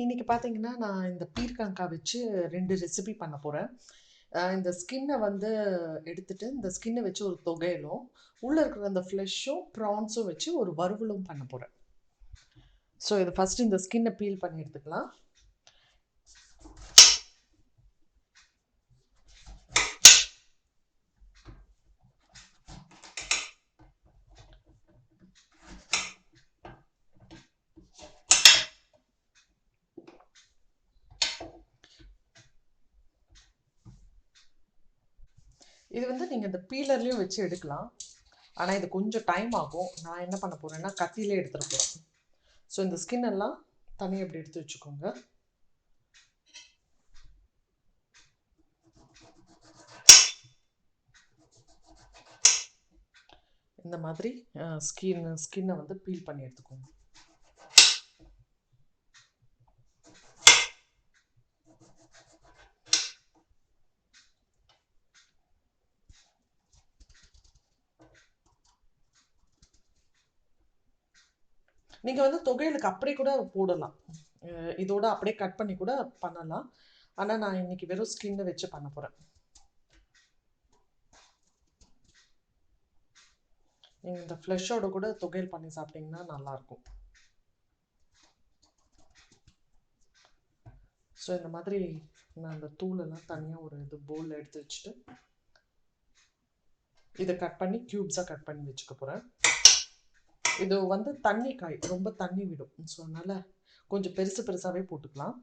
இன்னைக்கு பார்த்தீங்கன்னா, நான் இந்த பீர்க்கங்காய் வச்சு 2 ரெசிபி பண்ண போறேன். இந்த ஸ்கின்ன வந்து எடுத்துட்டு, இந்த ஸ்கின்ன வச்சு ஒரு தொகையலும், உள்ள இருக்கிற அந்த ஃப்ளெஷ்ஷும், ப்ரான்ஸும் வச்சு ஒரு வறுவலும் பண்ண போறேன். ஸோ, இது ஃபர்ஸ்ட் இந்த ஸ்கின்ன பீல் பண்ணி எடுத்துக்கலாம். இது வந்து நீங்க இந்த பீலர்லயும் வச்சு எடுக்கலாம். ஆனா இது கொஞ்சம் டைம் ஆகும். நான் என்ன பண்ண போறேன்னா, கத்தியிலே எடுத்துட போறேன். ஸோ, இந்த ஸ்கின் எல்லாம் தனியா இப்படி எடுத்து வச்சுக்கோங்க. இந்த மாதிரி ஸ்கின்னை வந்து பீல் பண்ணி எடுத்துக்கோங்க. நீங்கள் வந்து தொகையலுக்கு அப்படியே கூட போடலாம். இதோட அப்படியே கட் பண்ணி கூட பண்ணலாம். ஆனால் நான் இன்னைக்கு வெறும் ஸ்கின்னை வச்சு பண்ண போகிறேன். நீங்கள் இந்த ஃப்ளெஷ்ஷோட கூட தொகையல் பண்ணி சாப்பிட்டீங்கன்னா நல்லாயிருக்கும். ஸோ இந்த மாதிரி நான் அந்த தூளெல்லாம் தனியாக ஒரு இது பவுலில் எடுத்து வச்சுட்டு இதை கட் பண்ணி க்யூப்ஸாக கட் பண்ணி வச்சுக்க போகிறேன். இது வந்து தண்ணி காய், ரொம்ப தண்ணி விடும். ஸோ அதனால் கொஞ்சம் பெருசு பெருசாகவே போட்டுக்கலாம்.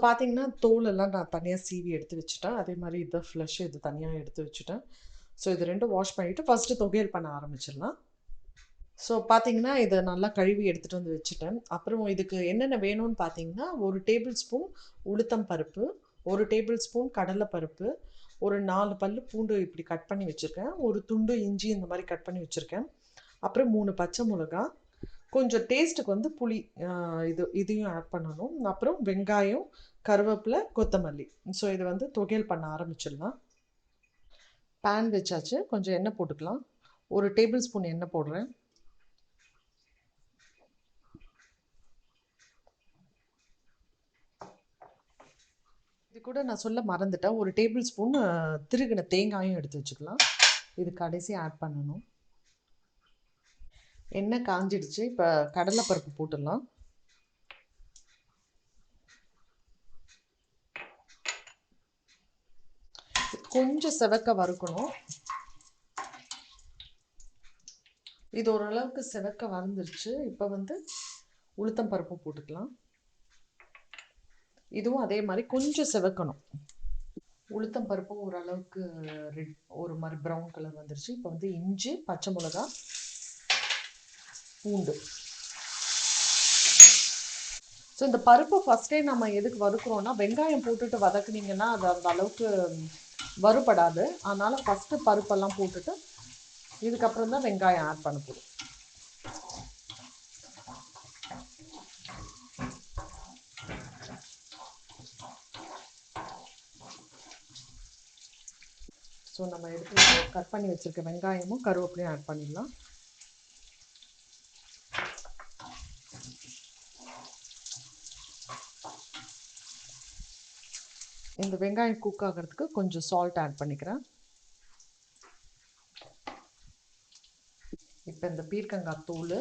பார்த்தீங்கன்னா தோலெல்லாம் நான் தனியாக சீவி எடுத்து வச்சுட்டேன். அதே மாதிரி இது ஃப்ளஷ் இது தனியாக எடுத்து வச்சுட்டேன். ஸோ இது ரெண்டும் வாஷ் பண்ணிவிட்டு ஃபஸ்ட்டு தொகையல் பண்ண ஆரம்பிச்சிடலாம். ஸோ பார்த்தீங்கன்னா இதை நல்லா கழுவி எடுத்துகிட்டு வந்து வச்சுட்டேன். அப்புறம் இதுக்கு என்னென்ன வேணும்னு பார்த்தீங்கன்னா, 1 டேபிள் ஸ்பூன் உளுத்தம் பருப்பு, 1 டேபிள் ஸ்பூன் கடலைப்பருப்பு, ஒரு 4 பல்லு பூண்டு இப்படி கட் பண்ணி வச்சுருக்கேன், ஒரு துண்டு இஞ்சி இந்த மாதிரி கட் பண்ணி வச்சுருக்கேன், அப்புறம் 3 பச்சை மிளகா, கொஞ்சம் டேஸ்ட்டுக்கு வந்து புளி இதையும் ஆட் பண்ணணும், அப்புறம் வெங்காயம், கருவேப்பிலை, கொத்தமல்லி. ஸோ இதை வந்து தொகையல் பண்ண ஆரம்பிச்சிடலாம். பேன் வச்சாச்சு, கொஞ்சம் எண்ணெய் போட்டுக்கலாம். 1 டேபிள் ஸ்பூன் எண்ணெய் போடுறேன். இது கூட நான் சொல்ல மறந்துட்டேன், 1 டேபிள் ஸ்பூன் திருகின தேங்காயும் எடுத்து வச்சுக்கலாம். இது கடைசி ஆட் பண்ணணும். எண்ணெய் காஞ்சிடுச்சு. இப்போ கடலைப்பருப்பு போட்டுடலாம். கொஞ்சம் செவக்க வறுக்கணும். இது ஓரளவுக்கு செவக்க வறுந்துருச்சு. இப்போ வந்து உளுத்தம் பருப்பு போட்டுக்கலாம். இதுவும் அதே மாதிரி கொஞ்சம் செவக்கணும். உளுத்தம் பருப்பும் ஓரளவுக்கு ஒரு மாதிரி ப்ரௌன் கலர் வந்துருச்சு. இப்போ வந்து இஞ்சி, பச்சை மிளகா, பூண்டு. ஸோ இந்த பருப்பு ஃபஸ்ட்டே நம்ம எதுக்கு வறுக்கிறோன்னா, வெங்காயம் போட்டுட்டு வதக்குனீங்கன்னா அது அந்த அளவுக்கு வறுபடாது. அதனால் ஃபஸ்ட்டு பருப்பெல்லாம் போட்டுட்டு இதுக்கப்புறம் தான் வெங்காயம் ஆட் பண்ண போதும். ஸோ நம்ம எடுத்து கட் பண்ணி வச்சுருக்க வெங்காயமும் கருவேப்பிலையும் ஆட் பண்ணிடலாம். இந்த வெங்காயம் குக் ஆகிறதுக்கு கொஞ்சம் சால்ட் ஆட் பண்ணிக்கிறேன். இப்போ இந்த பீர்க்கங்காய் தூள்,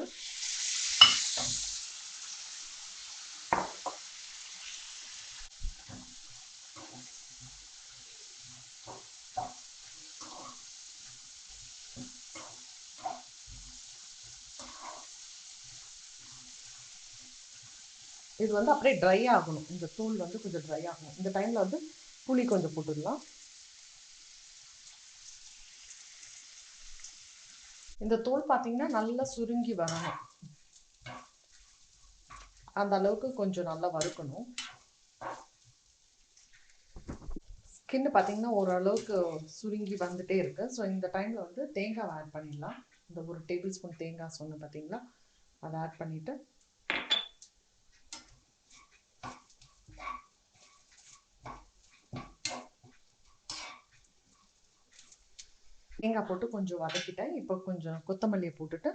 இது வந்து அப்படியே ட்ரை ஆகணும். இந்த தூள் வந்து கொஞ்சம் ட்ரை ஆகணும். இந்த டைமில் வந்து புளி கொஞ்சம் போட்டுடலாம். இந்த தூள் பார்த்தீங்கன்னா நல்லா சுருங்கி வரணும். அந்த அளவுக்கு கொஞ்சம் நல்லா வறுக்கணும். ஸ்கின்னு பார்த்தீங்கன்னா ஓரளவுக்கு சுருங்கி வந்துட்டே இருக்கு. ஸோ இந்த டைமில் வந்து தேங்காய் ஆட் பண்ணிடலாம். இந்த 1 டேபிள் ஸ்பூன் தேங்காய் சொன்னேன் பார்த்தீங்களா, அதை ஆட் பண்ணிவிட்டு தேங்காய் போட்டு கொஞ்சம் வதக்கிட்டேன். இப்போ கொஞ்சம் கொத்தமல்லியை போட்டுட்டு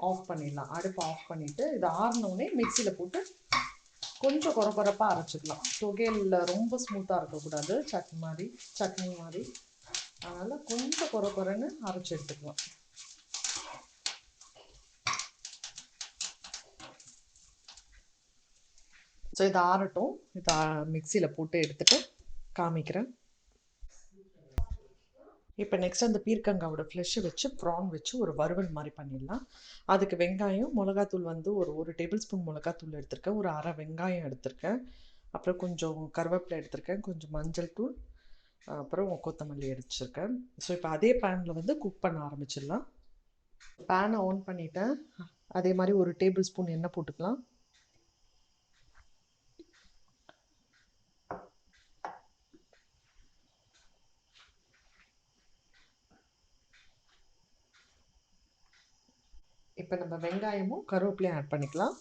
ஆஃப் பண்ணிடலாம். அடுப்பை ஆஃப் பண்ணிவிட்டு இது ஆறினோடனே மிக்சியில் போட்டு கொஞ்சம் கொரப்பாக அரைச்சிக்கலாம். தொகையில் ரொம்ப ஸ்மூத்தாக இருக்கக்கூடாது, சட்னி மாதிரி. அதனால் கொஞ்சம் கொரன்னு அரைச்சி எடுத்துக்கலாம். ஸோ இதை ஆறட்டும். இதை மிக்சியில் போட்டு எடுத்துகிட்டு காமிக்கிறேன். இப்போ நெக்ஸ்ட் அந்த பீர்க்கங்காவோட ஃப்ளெஷ்ஷை வச்சு ப்ரான் வச்சு ஒரு வறுவல் மாதிரி பண்ணிடலாம். அதுக்கு வெங்காயம், மிளகாத்தூள் வந்து ஒரு டேபிள் ஸ்பூன் மிளகாத்தூள் எடுத்திருக்கேன், ஒரு அரை வெங்காயம் எடுத்திருக்கேன், அப்புறம் கொஞ்சம் கருவேப்பிலை எடுத்திருக்கேன், கொஞ்சம் மஞ்சள் தூள், அப்புறம் கொத்தமல்லி அடிச்சிருக்கேன். ஸோ இப்போ அதே பேனில் வந்து குக் பண்ண ஆரம்பிச்சிடலாம். பேனை ஆன் பண்ணிவிட்டேன். அதே மாதிரி ஒரு டேபிள் ஸ்பூன் எண்ணெய் போட்டுக்கலாம். இப்போ நம்ம வெங்காயமும் கருவேப்பிலையும் ஆட் பண்ணிக்கலாம்.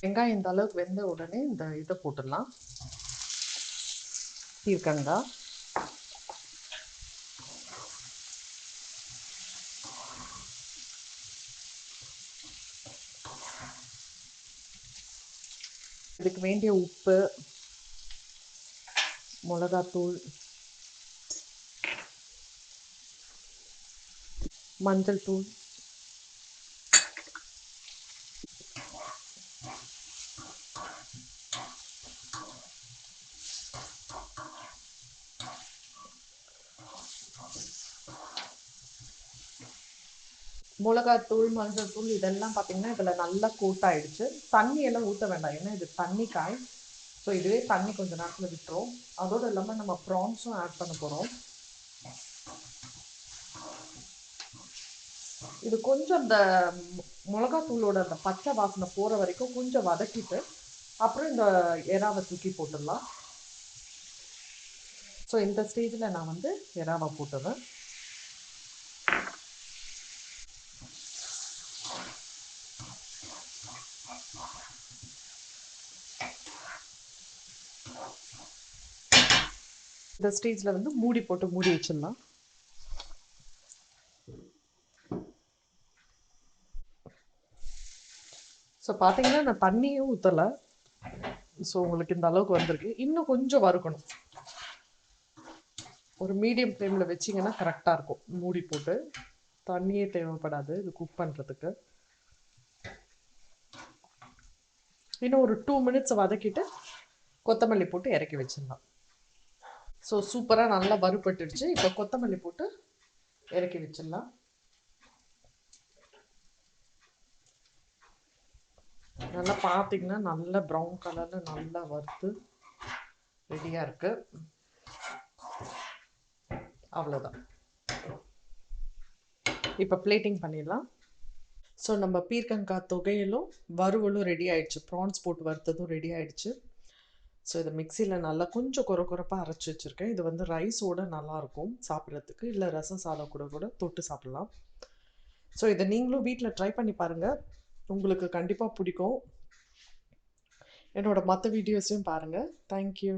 வெங்காயம் இந்த அளவுக்கு வெந்த உடனே இந்த இதை போட்டுடலாம், பீர்க்கங்காய். இதுக்கு வேண்டிய உப்பு, மிளகாத்தூள், மஞ்சள் தூள், மிளகாத்தூள், மஞ்சள் தூள் இதெல்லாம் பார்த்தீங்கன்னா இதில் நல்லா கோட் ஆகிடுச்சு. தண்ணியெல்லாம் ஊற்ற வேண்டாம், ஏன்னா இது தண்ணி காய். ஸோ இதுவே தண்ணி கொஞ்சம் நேரத்தில் விட்டுரும். அதோடு இல்லாமல் நம்ம ப்ரான்ஸும் ஆட் பண்ண போகிறோம். இது கொஞ்சம் இந்த மிளகாத்தூளோட அந்த பச்சை வாசனை போகிற வரைக்கும் கொஞ்சம் வதக்கிட்டு அப்புறம் இந்த எறாவை தூக்கி போட்டுடலாம். ஸோ இந்த ஸ்டேஜில் நான் வந்து எறாவை போட்டுறேன். இந்த ஸ்டேஜில் வந்து மூடி போட்டு மூடி வச்சிடலாம். ஸோ பார்த்தீங்கன்னா நான் தண்ணியும் ஊற்றலை. ஸோ உங்களுக்கு இந்த அளவுக்கு வந்திருக்கு. இன்னும் கொஞ்சம் வறுக்கணும். ஒரு மீடியம் ஃப்ளேமில் வச்சிங்கன்னா கரெக்டாக இருக்கும். மூடி போட்டு தண்ணியே தேவைப்படாது இது குக் பண்ணுறதுக்கு. இன்னும் ஒரு 2 மினிட்ஸ் வதக்கிட்டு கொத்தமல்லி போட்டு இறக்கி வச்சிடலாம். ஸோ சூப்பராக நல்லா வறுபட்டுடுச்சு. இப்போ கொத்தமல்லி போட்டு இறக்கி வச்சிடலாம். நல்லா பார்த்தீங்கன்னா நல்ல ப்ரௌன் கலரில் நல்லா வறுத்து ரெடியாக இருக்குது. அவ்வளோதான். இப்போ பிளேட்டிங் பண்ணிடலாம். ஸோ நம்ம பீர்க்கங்காய் தொகையிலும் வறுவலும் ரெடி ஆகிடுச்சு. ப்ரான்ஸ் போட்டு வறுத்ததும் ரெடி ஆகிடுச்சு. ஸோ இதை மிக்சியில் நல்லா கொஞ்சம் கொரப்பாக அரைச்சி வச்சுருக்கேன். இது வந்து ரைஸோடு நல்லாயிருக்கும் சாப்பிட்றதுக்கு, இல்லை ரசம் சாதம் கூட தொட்டு சாப்பிட்லாம். ஸோ இதை நீங்களும் வீட்டில் ட்ரை பண்ணி பாருங்கள், உங்களுக்கு கண்டிப்பாக பிடிக்கும். என்னோடய மற்ற வீடியோஸையும் பாருங்கள். தேங்க்யூ.